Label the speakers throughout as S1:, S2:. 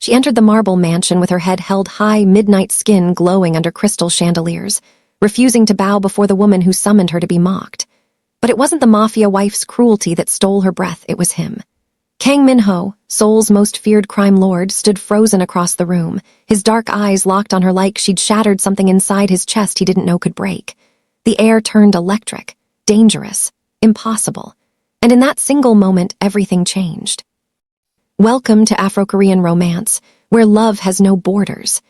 S1: She entered the marble mansion with her head held high, midnight skin glowing under crystal chandeliers, refusing to bow before the woman who summoned her to be mocked. But it wasn't the Mafia wife's cruelty that stole her breath, it was him. Kang Min-ho, Seoul's most feared crime lord, stood frozen across the room, his dark eyes locked on her like she'd shattered something inside his chest he didn't know could break. The air turned electric, dangerous, impossible, and in that single moment everything changed. Welcome to Afro-Korean romance, where love has no borders.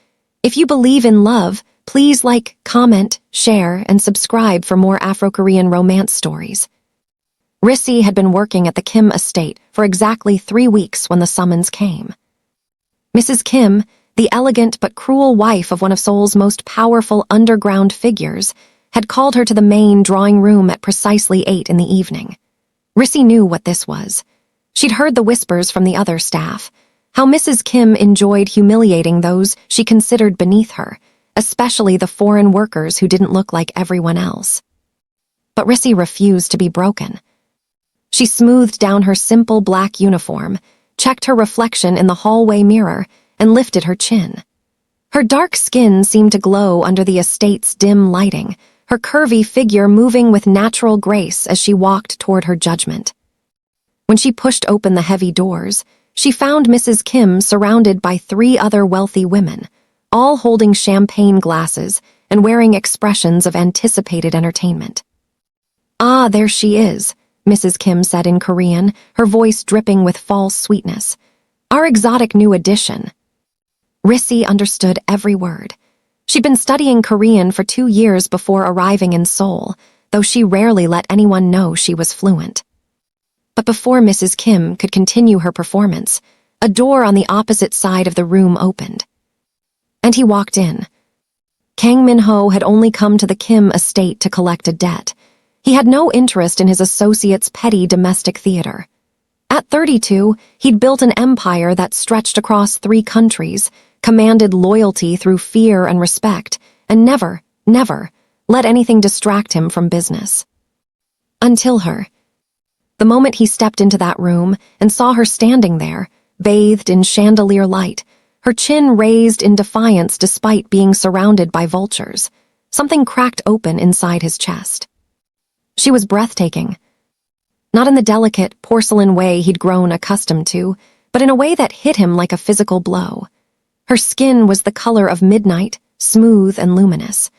S1: If you believe in love, please like, comment, share, and subscribe for more Afro-Korean romance stories. Risie had been working at the Kim estate for exactly 3 weeks when the summons came. Mrs. Kim, the elegant but cruel wife of one of Seoul's most powerful underground figures, had called her to the main drawing room at precisely 8 in the evening. Risie knew what this was. She'd heard the whispers from the other staff, how Mrs. Kim enjoyed humiliating those she considered beneath her, especially the foreign workers who didn't look like everyone else. But Risie refused to be broken. She smoothed down her simple black uniform, checked her reflection in the hallway mirror, and lifted her chin. Her dark skin seemed to glow under the estate's dim lighting, her curvy figure moving with natural grace as she walked toward her judgment. When she pushed open the heavy doors, she found Mrs. Kim surrounded by 3 other wealthy women, all holding champagne glasses and wearing expressions of anticipated entertainment. "Ah, there she is," Mrs. Kim said in Korean, her voice dripping with false sweetness. "Our exotic new addition." Risie understood every word. She'd been studying Korean for 2 years before arriving in Seoul, though she rarely let anyone know she was fluent. But before Mrs. Kim could continue her performance, a door on the opposite side of the room opened. And he walked in. Kang Min-ho had only come to the Kim estate to collect a debt. He had no interest in his associate's petty domestic theater. At 32, he'd built an empire that stretched across 3 countries, commanded loyalty through fear and respect, and never let anything distract him from business. Until her. The moment he stepped into that room and saw her standing there, bathed in chandelier light, her chin raised in defiance despite being surrounded by vultures, something cracked open inside his chest. She was breathtaking. Not in the delicate, porcelain way he'd grown accustomed to, but in a way that hit him like a physical blow. Her skin was the color of midnight, smooth and luminous.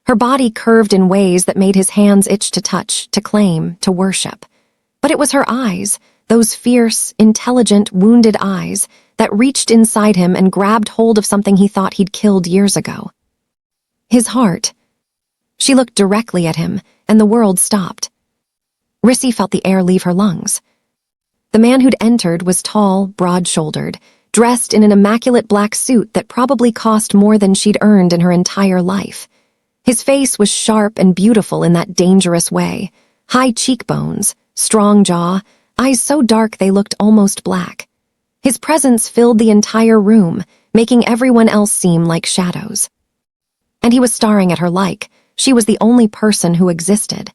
S1: Her body curved in ways that made his hands itch to touch, to claim, to worship. But it was her eyes, those fierce, intelligent, wounded eyes, that reached inside him and grabbed hold of something he thought he'd killed years ago. His heart. She looked directly at him, and the world stopped. Risie felt the air leave her lungs. The man who'd entered was tall, broad-shouldered, dressed in an immaculate black suit that probably cost more than she'd earned in her entire life. His face was sharp and beautiful in that dangerous way, high cheekbones, strong jaw, eyes so dark they looked almost black. His presence filled the entire room, making everyone else seem like shadows. And he was staring at her like she was the only person who existed.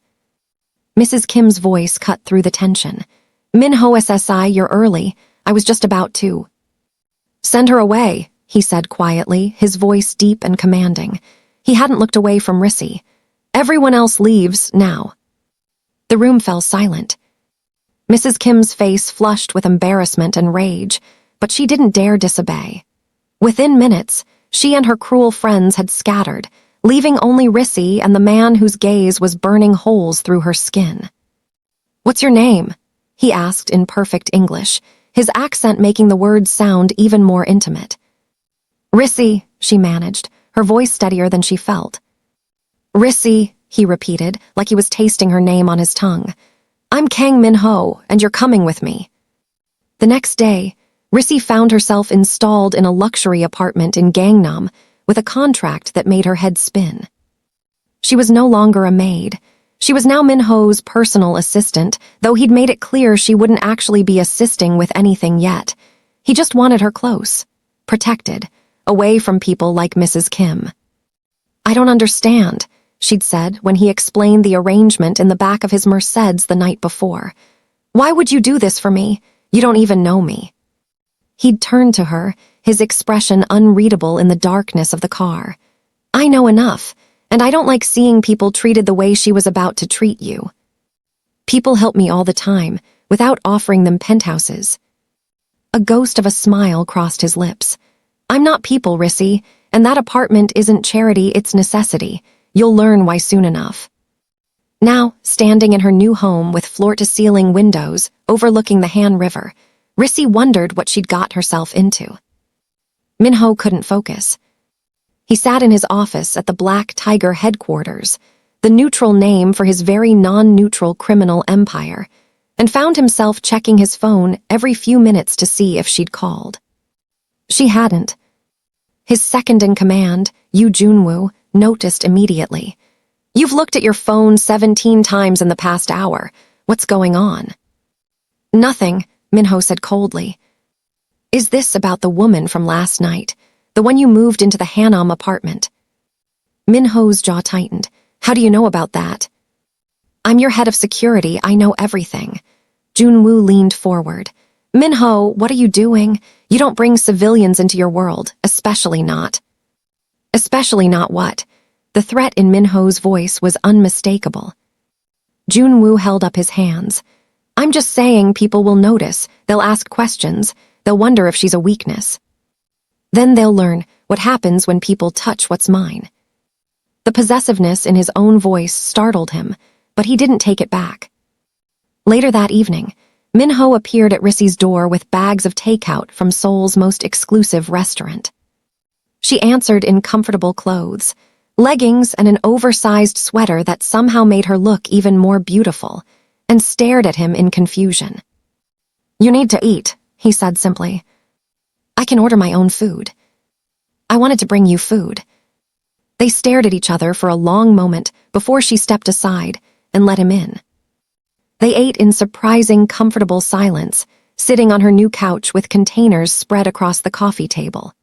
S1: Mrs. Kim's voice cut through the tension. "Min-ho SSI, you're early. I was just about to." "Send her away," he said quietly, his voice deep and commanding. He hadn't looked away from Risie. "Everyone else leaves, now." The room fell silent. Mrs. Kim's face flushed with embarrassment and rage, but she didn't dare disobey. Within minutes, she and her cruel friends had scattered, leaving only Risie and the man whose gaze was burning holes through her skin. "What's your name?" he asked in perfect English, his accent making the words sound even more intimate. "Risie," she managed, her voice steadier than she felt. "Risie," he repeated, like he was tasting her name on his tongue. "I'm Kang Min-ho, and you're coming with me." The next day, Risie found herself installed in a luxury apartment in Gangnam with a contract that made her head spin. She was no longer a maid. She was now Min-ho's personal assistant, though he'd made it clear she wouldn't actually be assisting with anything yet. He just wanted her close, protected, away from people like Mrs. Kim. "I don't understand," she'd said when he explained the arrangement in the back of his Mercedes the night before. "Why would you do this for me? You don't even know me." He'd turned to her, his expression unreadable in the darkness of the car. "I know enough, and I don't like seeing people treated the way she was about to treat you. People help me all the time, without offering them penthouses." A ghost of a smile crossed his lips. "I'm not people, Risie, and that apartment isn't charity, it's necessity. You'll learn why soon enough." Now, standing in her new home with floor-to-ceiling windows overlooking the Han River, Risie wondered what she'd got herself into. Min-ho couldn't focus. He sat in his office at the Black Tiger headquarters, the neutral name for his very non-neutral criminal empire, and found himself checking his phone every few minutes to see if she'd called. She hadn't. His second-in-command, Yoo Junwoo, noticed immediately. "You've looked at your phone 17 times in the past hour. What's going on?" "Nothing," Min-ho said coldly. "Is this about the woman from last night, the one you moved into the Hanam apartment?" Min-ho's jaw tightened. "How do you know about that?" "I'm your head of security, I know everything." Junwoo leaned forward. "Min-ho, what are you doing? You don't bring civilians into your world, especially not." "Especially not what?" The threat in Min-ho's voice was unmistakable. Junwoo held up his hands. "I'm just saying people will notice, they'll ask questions, they'll wonder if she's a weakness. Then they'll learn what happens when people touch what's mine." The possessiveness in his own voice startled him, but he didn't take it back. Later that evening, Min-ho appeared at Risie's door with bags of takeout from Seoul's most exclusive restaurant. She answered in comfortable clothes, leggings and an oversized sweater that somehow made her look even more beautiful, and stared at him in confusion. "You need to eat," he said simply. "I can order my own food." "I wanted to bring you food." They stared at each other for a long moment before she stepped aside and let him in. They ate in surprising, comfortable silence, sitting on her new couch with containers spread across the coffee table.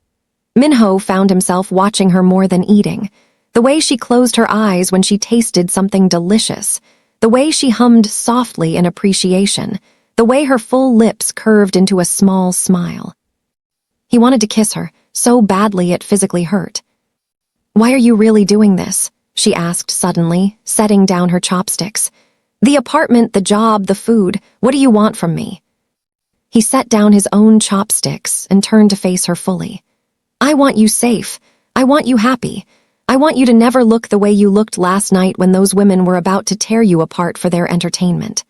S1: Min-ho found himself watching her more than eating, the way she closed her eyes when she tasted something delicious, the way she hummed softly in appreciation, the way her full lips curved into a small smile. He wanted to kiss her, so badly it physically hurt. "Why are you really doing this?" she asked suddenly, setting down her chopsticks. "The apartment, the job, the food, what do you want from me?" He set down his own chopsticks and turned to face her fully. "I want you safe. I want you happy. I want you to never look the way you looked last night when those women were about to tear you apart for their entertainment."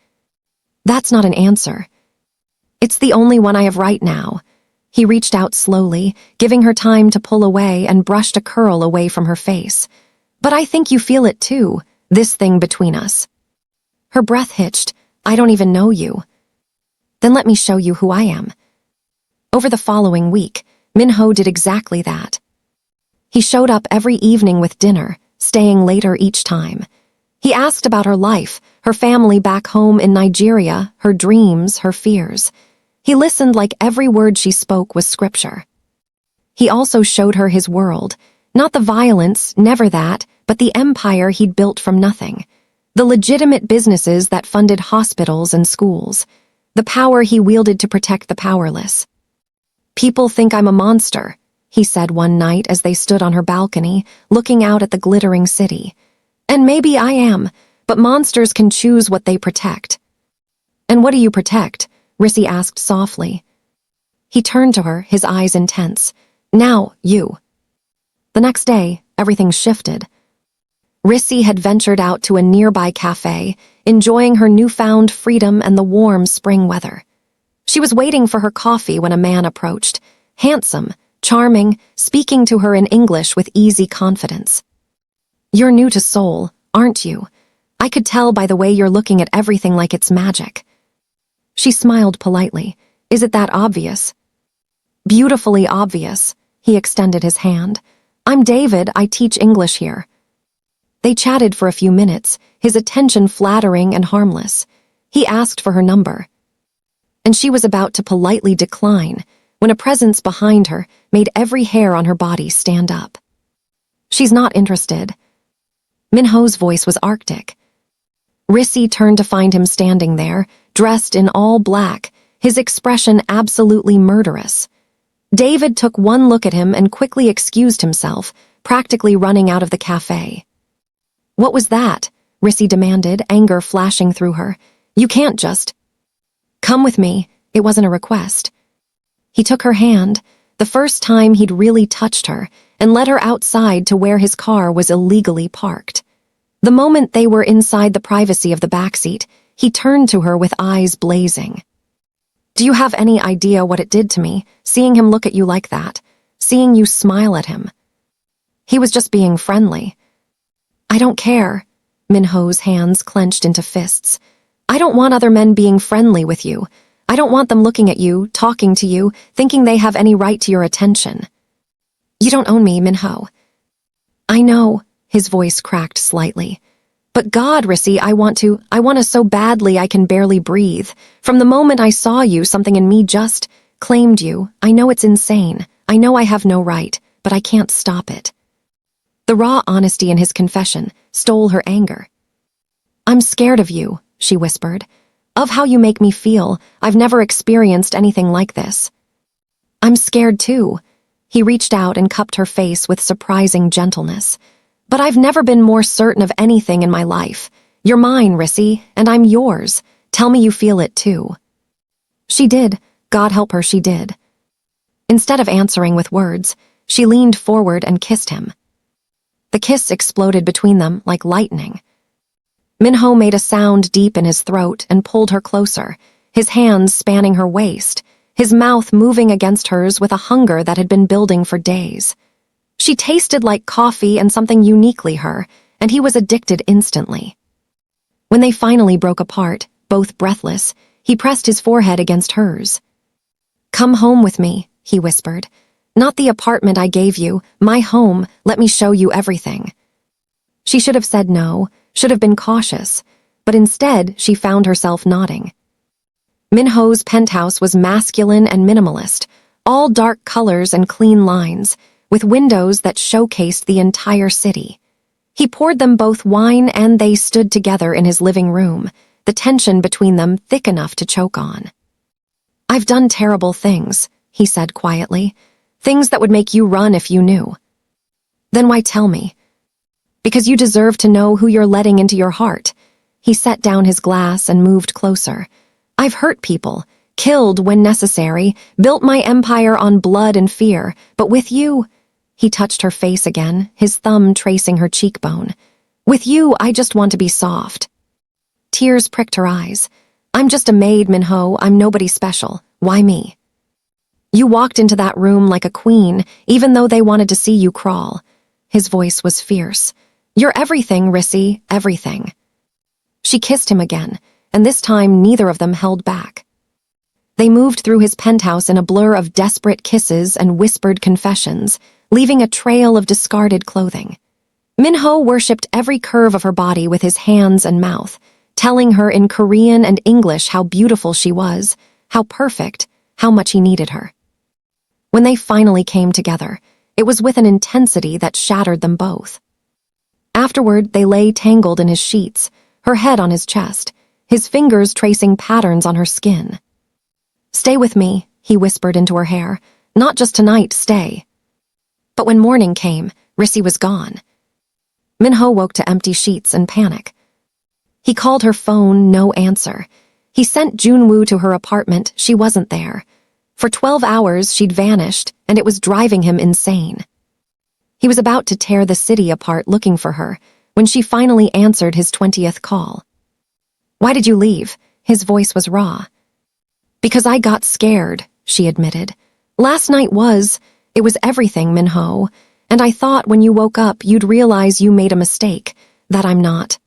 S1: "That's not an answer." "It's the only one I have right now." He reached out slowly, giving her time to pull away and brushed a curl away from her face. "But I think you feel it too, this thing between us." Her breath hitched. "I don't even know you." "Then let me show you who I am." Over the following week, Min-ho did exactly that. He showed up every evening with dinner, staying later each time. He asked about her life, her family back home in Nigeria, her dreams, her fears. He listened like every word she spoke was scripture. He also showed her his world, not the violence, never that, but the empire he'd built from nothing. The legitimate businesses that funded hospitals and schools. The power he wielded to protect the powerless. "People think I'm a monster," he said one night as they stood on her balcony, looking out at the glittering city. "And maybe I am, but monsters can choose what they protect." "And what do you protect?" Risie asked softly. He turned to her, his eyes intense. "Now, you." The next day, everything shifted. Risie had ventured out to a nearby cafe, enjoying her newfound freedom and the warm spring weather. She was waiting for her coffee when a man approached, handsome, charming, speaking to her in English with easy confidence. "You're new to Seoul, aren't you? I could tell by the way you're looking at everything like it's magic." She smiled politely. "Is it that obvious?" "Beautifully obvious." He extended his hand. "I'm David, I teach English here." They chatted for a few minutes, his attention flattering and harmless. He asked for her number. And she was about to politely decline when a presence behind her made every hair on her body stand up. "She's not interested." Min-ho's voice was arctic. Risie turned to find him standing there, dressed in all black, his expression absolutely murderous. David took one look at him and quickly excused himself, practically running out of the cafe. "What was that?" Risie demanded, anger flashing through her. "You can't just—" "Come with me." It wasn't a request. He took her hand, the first time he'd really touched her, and led her outside to where his car was illegally parked. The moment they were inside the privacy of the backseat, he turned to her with eyes blazing. "Do you have any idea what it did to me, seeing him look at you like that, seeing you smile at him? He was just being friendly." "I don't care." Min-ho's hands clenched into fists. "I don't want other men being friendly with you. I don't want them looking at you, talking to you, thinking they have any right to your attention." "You don't own me, Min-ho." "I know," his voice cracked slightly. "But God, Risie, I want to so badly I can barely breathe. From the moment I saw you, something in me just claimed you. I know it's insane. I know I have no right, but I can't stop it." The raw honesty in his confession stole her anger. "I'm scared of you," she whispered. "Of how you make me feel. I've never experienced anything like this." "I'm scared too." He reached out and cupped her face with surprising gentleness. "But I've never been more certain of anything in my life. You're mine, Risie, and I'm yours. Tell me you feel it too." She did. God help her, she did. Instead of answering with words, she leaned forward and kissed him. The kiss exploded between them like lightning. Min-ho made a sound deep in his throat and pulled her closer, his hands spanning her waist, his mouth moving against hers with a hunger that had been building for days. She tasted like coffee and something uniquely her, and he was addicted instantly. When they finally broke apart, both breathless, he pressed his forehead against hers. "Come home with me," he whispered. "Not the apartment I gave you, my home. Let me show you everything." She should have said no, should have been cautious, but instead she found herself nodding. Min-ho's penthouse was masculine and minimalist, all dark colors and clean lines, with windows that showcased the entire city. He poured them both wine and they stood together in his living room, the tension between them thick enough to choke on. "I've done terrible things," he said quietly, "things that would make you run if you knew." "Then why tell me?" "Because you deserve to know who you're letting into your heart." He set down his glass and moved closer. "I've hurt people, killed when necessary, built my empire on blood and fear, but with you—" He touched her face again, his thumb tracing her cheekbone. "With you, I just want to be soft." Tears pricked her eyes. "I'm just a maid, Min-ho. I'm nobody special. Why me?" "You walked into that room like a queen, even though they wanted to see you crawl." His voice was fierce. "You're everything, Risie, everything." She kissed him again, and this time neither of them held back. They moved through his penthouse in a blur of desperate kisses and whispered confessions, leaving a trail of discarded clothing. Min-ho worshipped every curve of her body with his hands and mouth, telling her in Korean and English how beautiful she was, how perfect, how much he needed her. When they finally came together, it was with an intensity that shattered them both. Afterward, they lay tangled in his sheets, her head on his chest, his fingers tracing patterns on her skin. "Stay with me," he whispered into her hair. "Not just tonight, stay." But when morning came, Risie was gone. Min-ho woke to empty sheets and panic. He called her phone, no answer. He sent Junwoo to her apartment, she wasn't there. For 12 hours, she'd vanished, and it was driving him insane. He was about to tear the city apart looking for her, when she finally answered his 20th call. "Why did you leave?" His voice was raw. "Because I got scared," she admitted. It was everything, Min-ho, and I thought when you woke up you'd realize you made a mistake, that I'm not."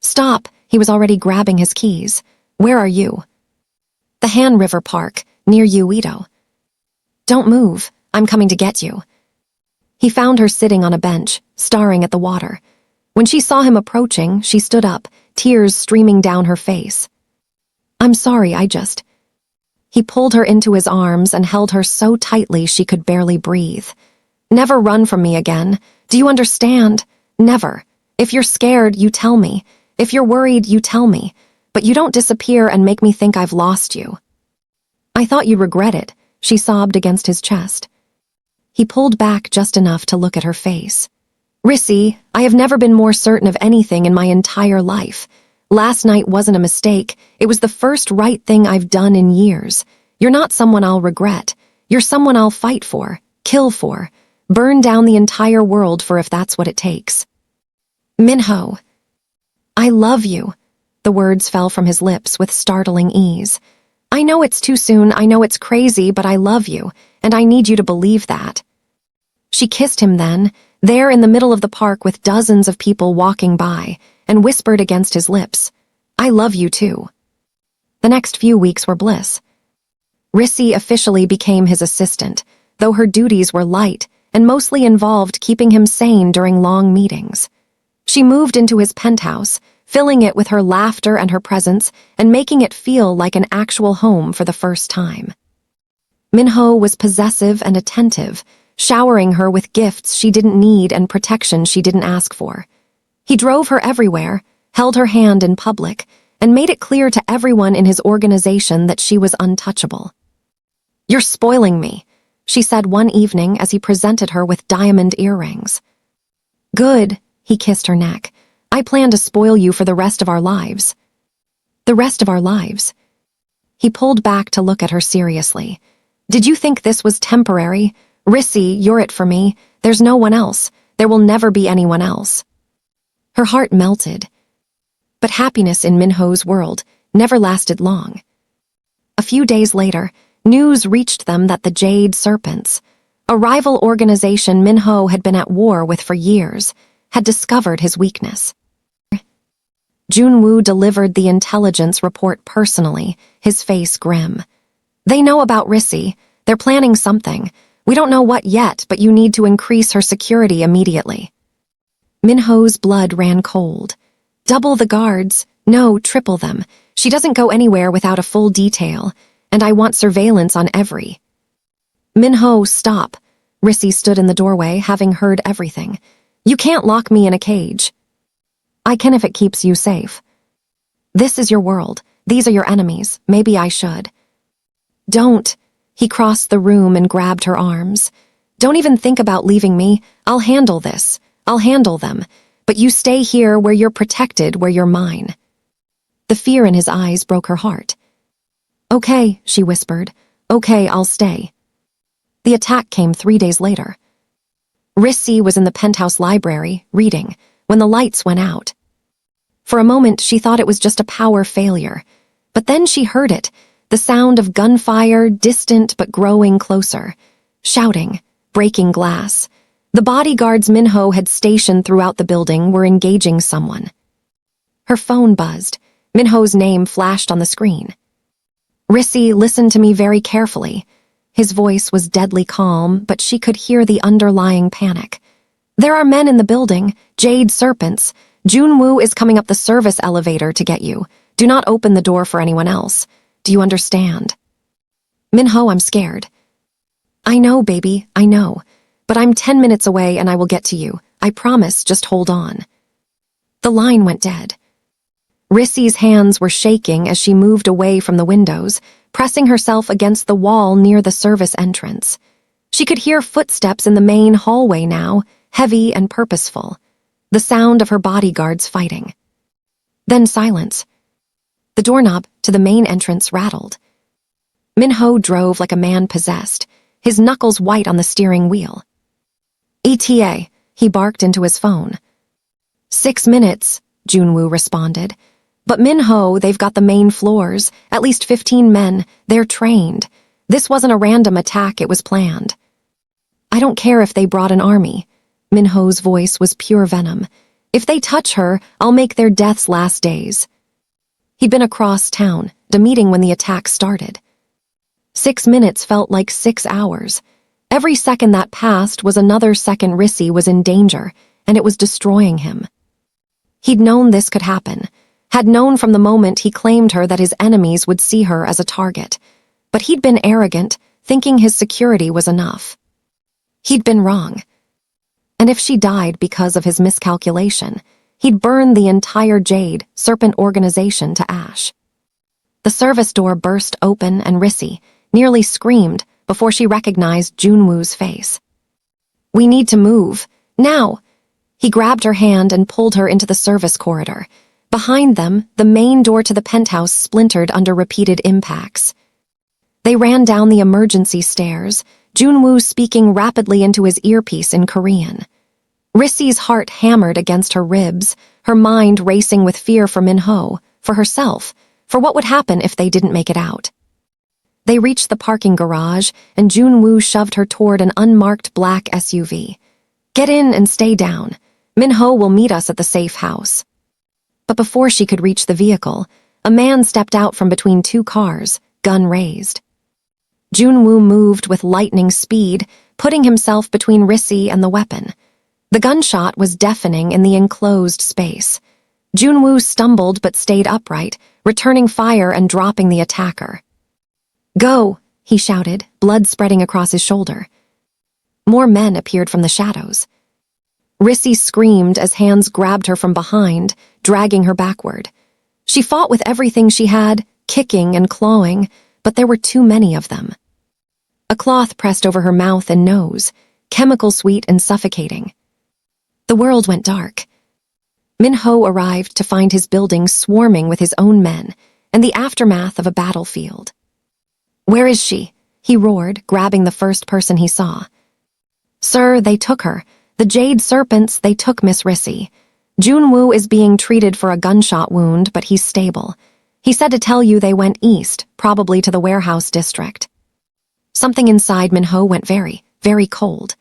S1: "Stop," he was already grabbing his keys. "Where are you?" "The Han River Park, near Uedo." "Don't move, I'm coming to get you." He found her sitting on a bench, staring at the water. When she saw him approaching, she stood up, tears streaming down her face. "I'm sorry, He pulled her into his arms and held her so tightly she could barely breathe. "Never run from me again. Do you understand? Never. If you're scared, you tell me. If you're worried, you tell me. But you don't disappear and make me think I've lost you." "I thought you'd regret it," she sobbed against his chest. He pulled back just enough to look at her face. Risie, I have never been more certain of anything in my entire life. Last night wasn't a mistake. It was the first right thing I've done in years. You're not someone I'll regret. You're someone I'll fight for, kill for, burn down the entire world for if that's what it takes. Min-ho. I love you. The words fell from his lips with startling ease. I know it's too soon, I know it's crazy, but I love you, and I need you to believe that. She kissed him then, there in the middle of the park with dozens of people walking by, and whispered against his lips, I love you too. The next few weeks were bliss. Risie officially became his assistant, though her duties were light and mostly involved keeping him sane during long meetings. She moved into his penthouse, filling it with her laughter and her presence and making it feel like an actual home for the first time. Min-ho was possessive and attentive, showering her with gifts she didn't need and protection she didn't ask for. He drove her everywhere, held her hand in public, and made it clear to everyone in his organization that she was untouchable. You're spoiling me, she said one evening as he presented her with diamond earrings. Good, he kissed her neck. I plan to spoil you for the rest of our lives. The rest of our lives? He pulled back to look at her seriously. Did you think this was temporary? Risie, you're it for me. There's no one else. There will never be anyone else. Her heart melted. But happiness in Min-ho's world never lasted long. A few days later, news reached them that the Jade Serpents, a rival organization Min-ho had been at war with for years, had discovered his weakness. Junwoo delivered the intelligence report personally, his face grim. They know about Risie. They're planning something. We don't know what yet, but you need to increase her security immediately. Min-ho's blood ran cold. Double the guards. No, triple them. She doesn't go anywhere without a full detail, and I want surveillance on every. Min-ho, stop. Risie stood in the doorway, having heard everything. You can't lock me in a cage. I can if it keeps you safe. This is your world. These are your enemies. Maybe I should. Don't. He crossed the room and grabbed her arms. Don't even think about leaving me. I'll handle this. I'll handle them. But you stay here where you're protected, where you're mine. The fear in his eyes broke her heart. Okay, she whispered. Okay, I'll stay. The attack came 3 days later. Risie was in the penthouse library, reading, when the lights went out. For a moment, she thought it was just a power failure. But then she heard it, the sound of gunfire, distant but growing closer. Shouting, breaking glass. The bodyguards Min-ho had stationed throughout the building were engaging someone. Her phone buzzed. Min-ho's name flashed on the screen. Risie, listen to me very carefully. His voice was deadly calm, but she could hear the underlying panic. There are men in the building, Jade Serpents. Junwoo is coming up the service elevator to get you. Do not open the door for anyone else. Do you understand? Min-ho, I'm scared. I know, baby, I know. But I'm 10 minutes away and I will get to you. I promise, just hold on. The line went dead. Risie's hands were shaking as she moved away from the windows, pressing herself against the wall near the service entrance. She could hear footsteps in the main hallway now, heavy and purposeful. The sound of her bodyguards fighting. Then silence. The doorknob to the main entrance rattled. Min-ho drove like a man possessed, his knuckles white on the steering wheel. ETA, he barked into his phone. 6 minutes, Junwoo responded. But Min-ho, they've got the main floors, at least 15 men, they're trained. This wasn't a random attack, it was planned. I don't care if they brought an army. Min-ho's voice was pure venom. If they touch her, I'll make their deaths last days. He'd been across town, the meeting when the attack started. 6 minutes felt like 6 hours. Every second that passed was another second Risie was in danger, and it was destroying him. He'd known this could happen, had known from the moment he claimed her that his enemies would see her as a target. But he'd been arrogant, thinking his security was enough. He'd been wrong. And if she died because of his miscalculation, he'd burn the entire Jade Serpent organization to ash. The service door burst open and Risie nearly screamed, before she recognized Junwoo's face. "We need to move. Now!" He grabbed her hand and pulled her into the service corridor. Behind them, the main door to the penthouse splintered under repeated impacts. They ran down the emergency stairs, Junwoo speaking rapidly into his earpiece in Korean. Risie's heart hammered against her ribs, her mind racing with fear for Min-ho, for herself, for what would happen if they didn't make it out. They reached the parking garage, and Junwoo shoved her toward an unmarked black SUV. "Get in and stay down. Min-ho will meet us at the safe house." But before she could reach the vehicle, a man stepped out from between two cars, gun raised. Junwoo moved with lightning speed, putting himself between Risie and the weapon. The gunshot was deafening in the enclosed space. Junwoo stumbled but stayed upright, returning fire and dropping the attacker. "Go!" he shouted, blood spreading across his shoulder. More men appeared from the shadows. Risie screamed as hands grabbed her from behind, dragging her backward. She fought with everything she had, kicking and clawing, but there were too many of them. A cloth pressed over her mouth and nose, chemical sweet and suffocating. The world went dark. Min-ho arrived to find his building swarming with his own men, and the aftermath of a battlefield. "Where is she?" he roared, grabbing the first person he saw. "Sir, they took her. The Jade Serpents, they took Miss Risie. Junwoo is being treated for a gunshot wound, but he's stable. He said to tell you they went east, probably to the warehouse district." Something inside Min-ho went very, very cold.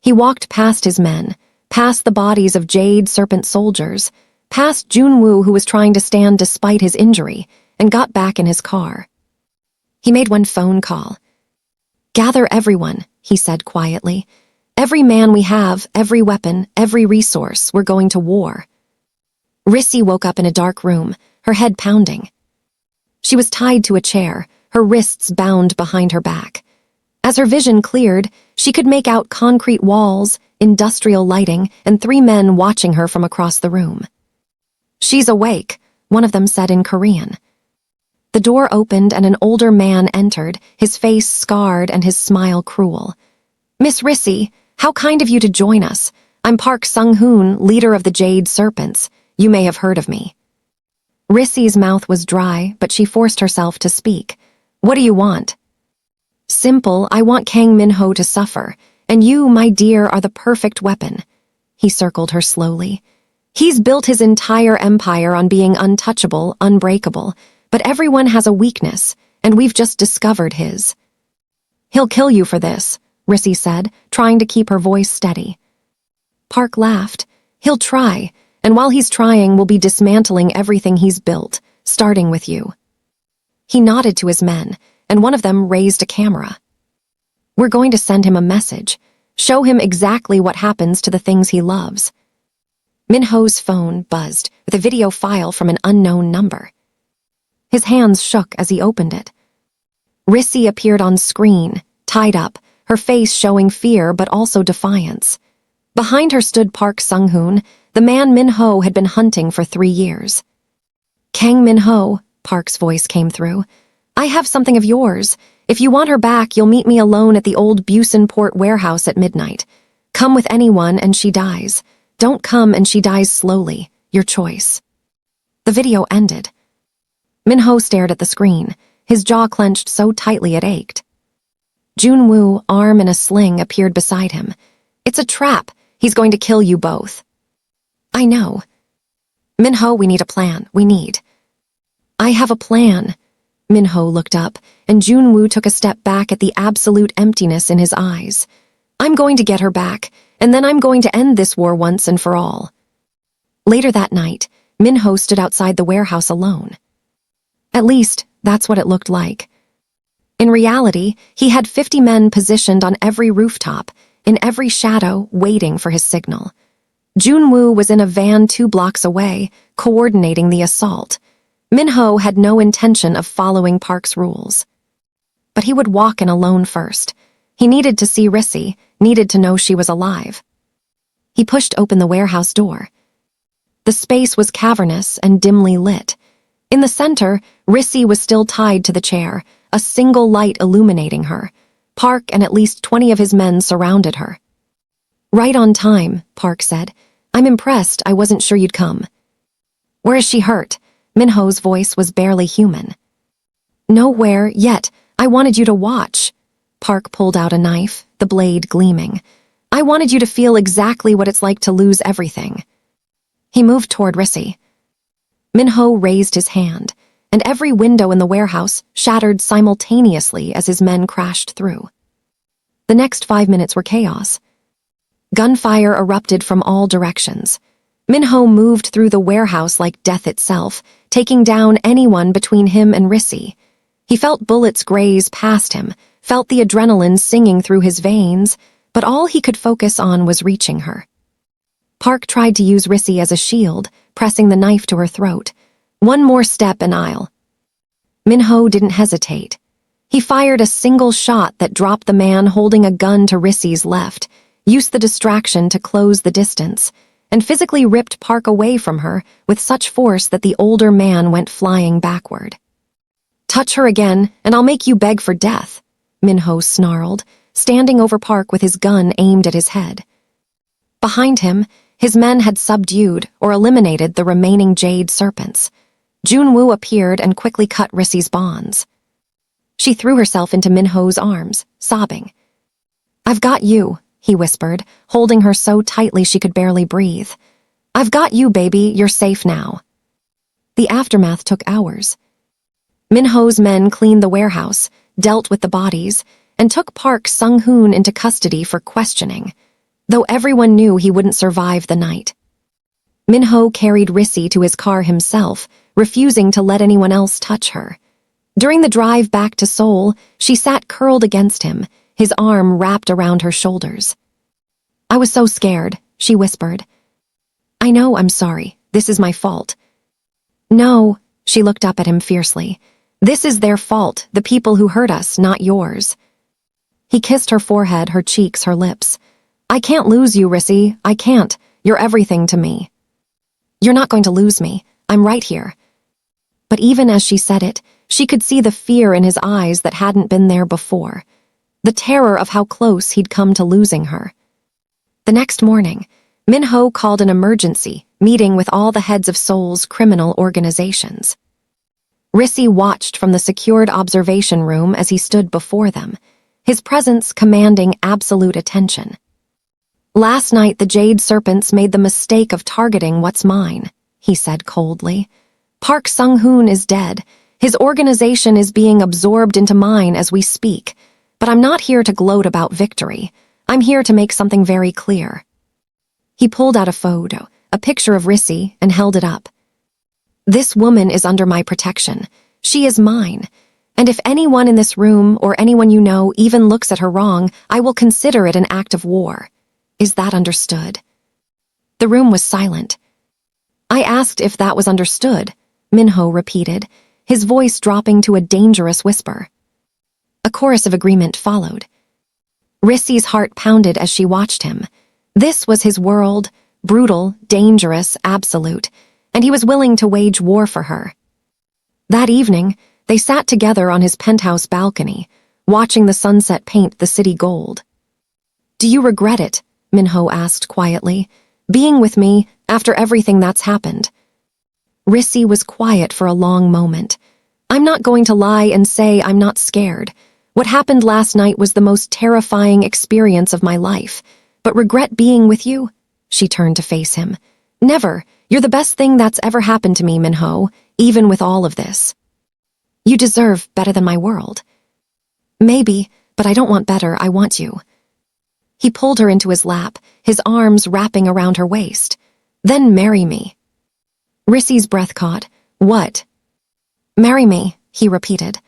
S1: He walked past his men, past the bodies of Jade Serpent soldiers, past Junwoo, who was trying to stand despite his injury, and got back in his car. He made one phone call. "Gather everyone," he said quietly. "Every man we have, every weapon, every resource, we're going to war." Risie woke up in a dark room, her head pounding. She was tied to a chair, her wrists bound behind her back. As her vision cleared, she could make out concrete walls, industrial lighting, and 3 men watching her from across the room. "She's awake," one of them said in Korean. The door opened and an older man entered, his face scarred and his smile cruel. "Miss Risie, how kind of you to join us. I'm Park Sung-hoon, leader of the Jade Serpents. You may have heard of me." Risie's mouth was dry, but she forced herself to speak. "What do you want?" "Simple, I want Kang Min-ho to suffer, and you, my dear, are the perfect weapon." He circled her slowly. "He's built his entire empire on being untouchable, unbreakable, but everyone has a weakness, and we've just discovered his." "He'll kill you for this," Risie said, trying to keep her voice steady. Park laughed. "He'll try, and while he's trying, we'll be dismantling everything he's built, starting with you." He nodded to his men, and one of them raised a camera. "We're going to send him a message, show him exactly what happens to the things he loves." Min-ho's phone buzzed with a video file from an unknown number. His hands shook as he opened it. Risie appeared on screen, tied up, her face showing fear but also defiance. Behind her stood Park Sung-hoon, the man Min-ho had been hunting for 3 years. "Kang Min-ho," Park's voice came through. "I have something of yours. If you want her back, you'll meet me alone at the old Busan Port warehouse at midnight. Come with anyone and she dies. Don't come and she dies slowly. Your choice." The video ended. Min-ho stared at the screen, his jaw clenched so tightly it ached. Junwoo, arm in a sling, appeared beside him. "It's a trap. He's going to kill you both." "I know." "Min-ho, we need a plan. We need." "I have a plan." Min-ho looked up, and Junwoo took a step back at the absolute emptiness in his eyes. "I'm going to get her back, and then I'm going to end this war once and for all." Later that night, Min-ho stood outside the warehouse alone. At least, that's what it looked like. In reality, he had 50 men positioned on every rooftop, in every shadow, waiting for his signal. Junwoo was in a van 2 blocks away, coordinating the assault. Min-ho had no intention of following Park's rules. But he would walk in alone first. He needed to see Risie, needed to know she was alive. He pushed open the warehouse door. The space was cavernous and dimly lit. In the center, Risie was still tied to the chair, a single light illuminating her. Park and at least 20 of his men surrounded her. "Right on time," Park said. "I'm impressed. I wasn't sure you'd come." "Where is she hurt?" Min-ho's voice was barely human. "Nowhere yet. I wanted you to watch." Park pulled out a knife, the blade gleaming. "I wanted you to feel exactly what it's like to lose everything." He moved toward Risie. Min-ho raised his hand, and every window in the warehouse shattered simultaneously as his men crashed through. The next 5 minutes were chaos. Gunfire erupted from all directions. Min-ho moved through the warehouse like death itself, taking down anyone between him and Risie. He felt bullets graze past him, felt the adrenaline singing through his veins, but all he could focus on was reaching her. Park tried to use Risie as a shield, pressing the knife to her throat. One more step and I'll... Min-ho didn't hesitate. He fired a single shot that dropped the man holding a gun to Risie's left, used the distraction to close the distance, and physically ripped Park away from her with such force that the older man went flying backward. "Touch her again, and I'll make you beg for death," Min-ho snarled, standing over Park with his gun aimed at his head. Behind him, his men had subdued or eliminated the remaining jade serpents. Junwoo appeared and quickly cut Risie's bonds. She threw herself into Min-ho's arms, sobbing. "I've got you," he whispered, holding her so tightly she could barely breathe. "I've got you, baby. You're safe now." The aftermath took hours. Min-ho's men cleaned the warehouse, dealt with the bodies, and took Park Sung-hoon into custody for questioning, though everyone knew he wouldn't survive the night. Min-ho carried Risie to his car himself, refusing to let anyone else touch her. During the drive back to Seoul, she sat curled against him, his arm wrapped around her shoulders. "I was so scared," she whispered. "I know, I'm sorry. This is my fault." "No," she looked up at him fiercely. "This is their fault, the people who hurt us, not yours." He kissed her forehead, her cheeks, her lips. "I can't lose you, Risie. I can't. You're everything to me." "You're not going to lose me. I'm right here." But even as she said it, she could see the fear in his eyes that hadn't been there before, the terror of how close he'd come to losing her. The next morning, Min-ho called an emergency meeting with all the heads of Seoul's criminal organizations. Risie watched from the secured observation room as he stood before them, his presence commanding absolute attention. "Last night the Jade Serpents made the mistake of targeting what's mine," he said coldly. "Park Sung-hoon is dead. His organization is being absorbed into mine as we speak. But I'm not here to gloat about victory. I'm here to make something very clear." He pulled out a photo, a picture of Risie, and held it up. "This woman is under my protection. She is mine. And if anyone in this room or anyone you know even looks at her wrong, I will consider it an act of war. Is that understood?" The room was silent. "I asked if that was understood," Min-ho repeated, his voice dropping to a dangerous whisper. A chorus of agreement followed. Risie's heart pounded as she watched him. This was his world, brutal, dangerous, absolute, and he was willing to wage war for her. That evening, they sat together on his penthouse balcony, watching the sunset paint the city gold. "Do you regret it?" Min-ho asked quietly. "Being with me after everything that's happened?" Risie was quiet for a long moment. "I'm not going to lie and say I'm not scared. What happened last night was the most terrifying experience of my life. But regret being with you?" She turned to face him. "Never. You're the best thing that's ever happened to me, Min-ho, even with all of this. You deserve better than my world." "Maybe, but I don't want better, I want you." He pulled her into his lap, his arms wrapping around her waist. "Then marry me." Risie's breath caught. "What?" "Marry me," he repeated.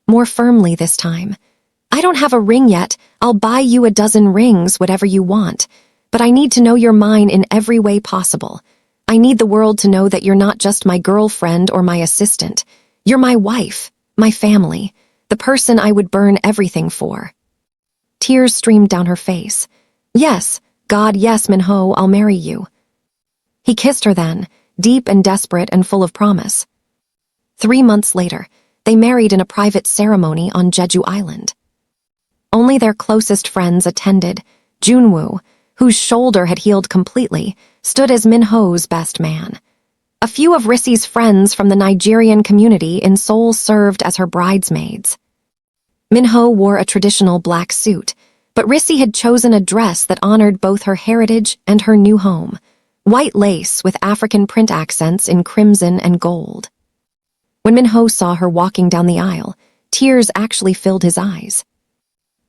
S1: More firmly this time. "I don't have a ring yet. I'll buy you a dozen rings, whatever you want. But I need to know you're mine in every way possible. I need the world to know that you're not just my girlfriend or my assistant. You're my wife, my family, the person I would burn everything for." Tears streamed down her face. "Yes, God, yes, Min-ho, I'll marry you." He kissed her then, deep and desperate and full of promise. 3 months later, they married in a private ceremony on Jeju Island. Only their closest friends attended. Junwoo, whose shoulder had healed completely, stood as Min-ho's best man. A few of Risie's friends from the Nigerian community in Seoul served as her bridesmaids. Min-ho wore a traditional black suit, but Risie had chosen a dress that honored both her heritage and her new home, white lace with African print accents in crimson and gold. When Min-ho saw her walking down the aisle, tears actually filled his eyes.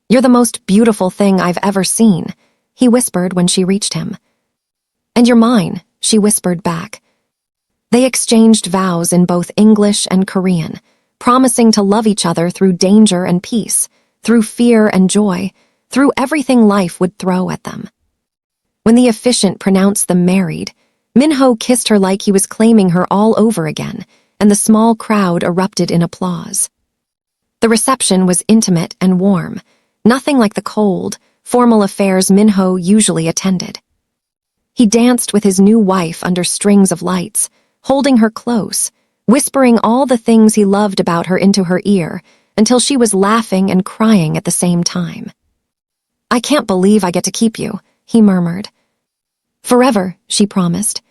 S1: "You're the most beautiful thing I've ever seen," he whispered when she reached him. "And you're mine," she whispered back. They exchanged vows in both English and Korean, promising to love each other through danger and peace, through fear and joy, through everything life would throw at them. When the officiant pronounced them married, Min-ho kissed her like he was claiming her all over again, and the small crowd erupted in applause. The reception was intimate and warm, nothing like the cold, formal affairs Min-ho usually attended. He danced with his new wife under strings of lights, holding her close, whispering all the things he loved about her into her ear, until she was laughing and crying at the same time. "I can't believe I get to keep you," he murmured. "Forever," she promised.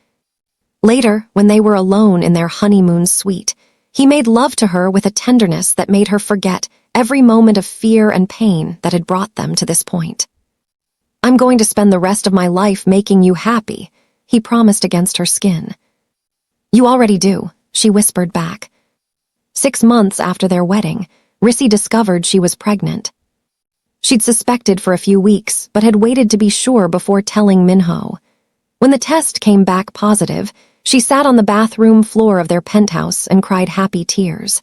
S1: Later, when they were alone in their honeymoon suite, he made love to her with a tenderness that made her forget every moment of fear and pain that had brought them to this point. "I'm going to spend the rest of my life making you happy," he promised against her skin. "You already do," she whispered back. 6 months after their wedding, Risie discovered she was pregnant. She'd suspected for a few weeks, but had waited to be sure before telling Min-ho. When the test came back positive, she sat on the bathroom floor of their penthouse and cried happy tears.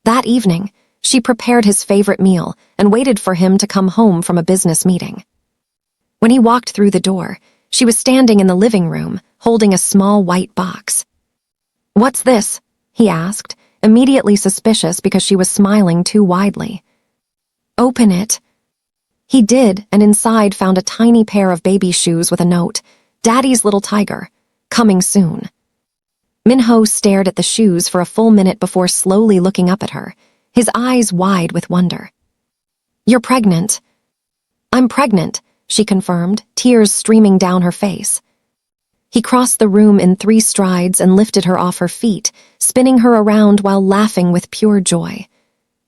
S1: That evening, she prepared his favorite meal and waited for him to come home from a business meeting. When he walked through the door, she was standing in the living room, holding a small white box. "What's this?" he asked, immediately suspicious because she was smiling too widely. "Open it." He did, and inside found a tiny pair of baby shoes with a note, "Daddy's little tiger, coming soon." Min-ho stared at the shoes for a full minute before slowly looking up at her, his eyes wide with wonder. "You're pregnant." "I'm pregnant," she confirmed, tears streaming down her face. He crossed the room in 3 strides and lifted her off her feet, spinning her around while laughing with pure joy.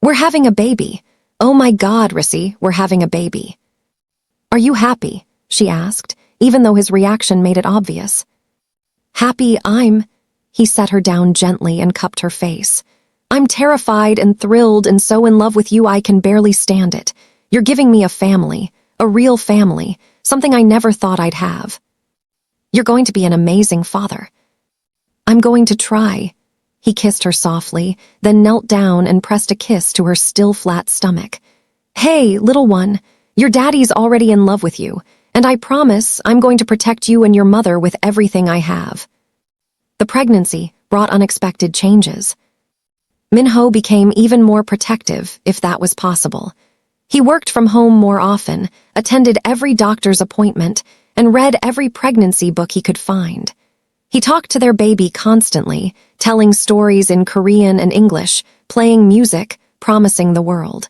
S1: "We're having a baby. Oh my God, Risie, we're having a baby." "Are you happy?" she asked, even though his reaction made it obvious. "Happy, He set her down gently and cupped her face. "I'm terrified and thrilled and so in love with you I can barely stand it. You're giving me a family, a real family, something I never thought I'd have. You're going to be an amazing father." "I'm going to try." He kissed her softly, then knelt down and pressed a kiss to her still flat stomach. "Hey, little one, your daddy's already in love with you, and I promise I'm going to protect you and your mother with everything I have." The pregnancy brought unexpected changes. Min-ho became even more protective, if that was possible. He worked from home more often, attended every doctor's appointment, and read every pregnancy book he could find. He talked to their baby constantly, telling stories in Korean and English, playing music, promising the world.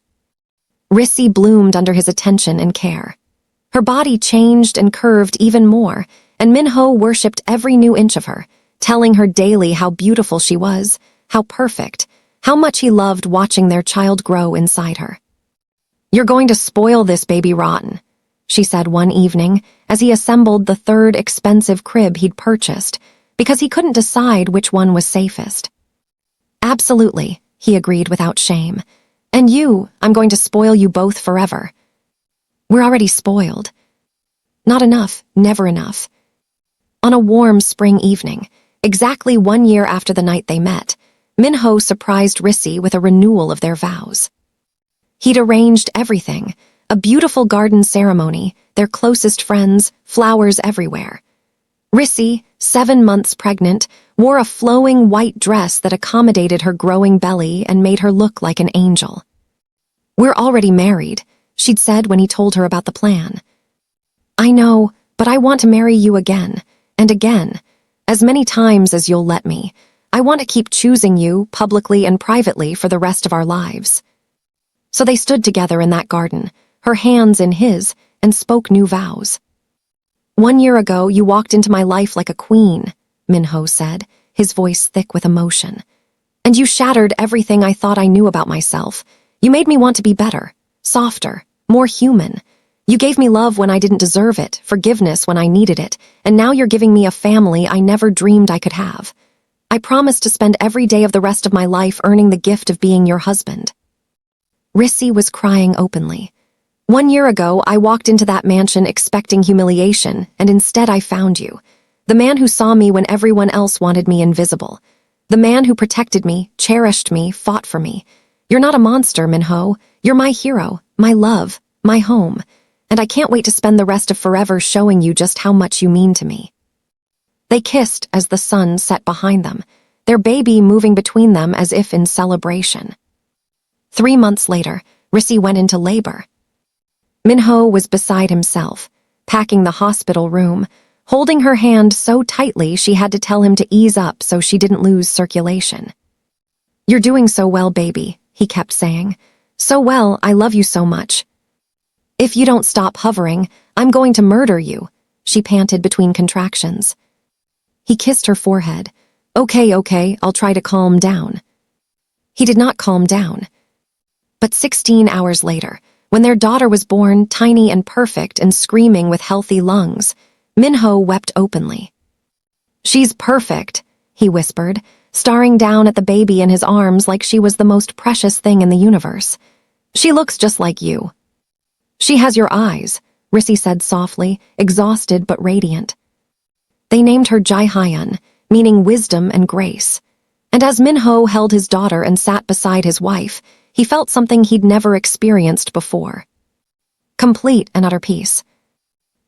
S1: Risie bloomed under his attention and care. Her body changed and curved even more, and Min-ho worshipped every new inch of her, telling her daily how beautiful she was, how perfect, how much he loved watching their child grow inside her. "You're going to spoil this baby rotten," she said one evening as he assembled the 3rd expensive crib he'd purchased because he couldn't decide which one was safest. "Absolutely," he agreed without shame. "And I'm going to spoil you both forever." "We're already spoiled." "Not enough, never enough." On a warm spring evening, exactly 1 year after the night they met, Min-ho surprised Risie with a renewal of their vows. He'd arranged everything, a beautiful garden ceremony, their closest friends, flowers everywhere. Risie, 7 months pregnant, wore a flowing white dress that accommodated her growing belly and made her look like an angel. "We're already married," she'd said when he told her about the plan. "I know, but I want to marry you again, and again, as many times as you'll let me. I want to keep choosing you, publicly and privately, for the rest of our lives." So they stood together in that garden, her hands in his, and spoke new vows. "1 year ago, you walked into my life like a queen," Min-ho said, his voice thick with emotion. "And you shattered everything I thought I knew about myself. You made me want to be better, softer, more human. You gave me love when I didn't deserve it, forgiveness when I needed it, and now you're giving me a family I never dreamed I could have. I promise to spend every day of the rest of my life earning the gift of being your husband." Risie was crying openly. "1 year ago, I walked into that mansion expecting humiliation, and instead I found you. The man who saw me when everyone else wanted me invisible. The man who protected me, cherished me, fought for me. You're not a monster, Min-ho. You're my hero, my love, my home. And I can't wait to spend the rest of forever showing you just how much you mean to me." They kissed as the sun set behind them, their baby moving between them as if in celebration. 3 months later, Risie went into labor. Min-ho was beside himself, packing the hospital room, holding her hand so tightly she had to tell him to ease up so she didn't lose circulation. "You're doing so well, baby," he kept saying. "So well, I love you so much. If you don't stop hovering, I'm going to murder you," she panted between contractions. He kissed her forehead. Okay, I'll try to calm down." He did not calm down. But 16 hours later, when their daughter was born, tiny and perfect and screaming with healthy lungs, Min-ho wept openly. "She's perfect," he whispered, staring down at the baby in his arms like she was the most precious thing in the universe. "She looks just like you." "She has your eyes," Risie said softly, exhausted but radiant. They named her Jae-hyun, meaning wisdom and grace. And as Min-ho held his daughter and sat beside his wife, he felt something he'd never experienced before. Complete and utter peace.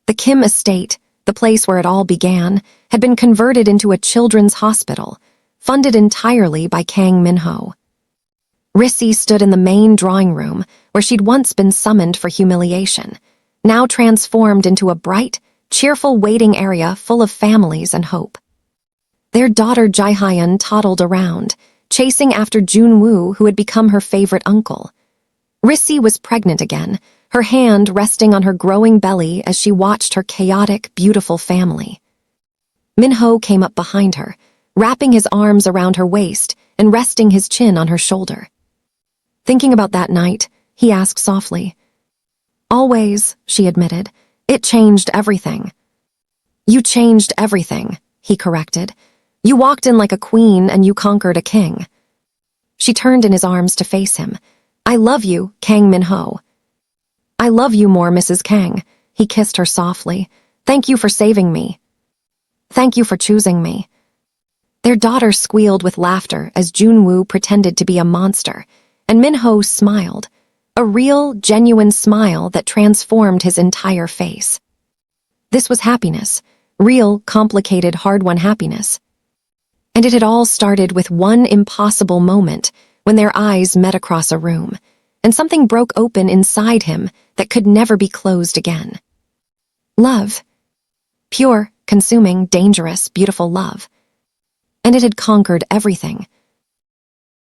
S1: The Kim estate, the place where it all began, had been converted into a children's hospital, funded entirely by Kang Min-ho. Risie stood in the main drawing room, where she'd once been summoned for humiliation, now transformed into a bright, cheerful waiting area full of families and hope. Their daughter Jae-hyun toddled around, chasing after Jun-woo, who had become her favorite uncle. Risie was pregnant again, her hand resting on her growing belly as she watched her chaotic, beautiful family. Min-ho came up behind her, wrapping his arms around her waist and resting his chin on her shoulder. "Thinking about that night?" he asked softly. "Always," she admitted. "It changed everything." "You changed everything," he corrected. "You walked in like a queen and you conquered a king." She turned in his arms to face him. "I love you, Kang Min-ho." "I love you more, Mrs. Kang," he kissed her softly. "Thank you for saving me. Thank you for choosing me." Their daughter squealed with laughter as Jun-woo pretended to be a monster, and Min-ho smiled, a real, genuine smile that transformed his entire face. This was happiness, real, complicated, hard-won happiness. And it had all started with one impossible moment when their eyes met across a room, and something broke open inside him that could never be closed again. Love. Pure, consuming, dangerous, beautiful love. And it had conquered everything.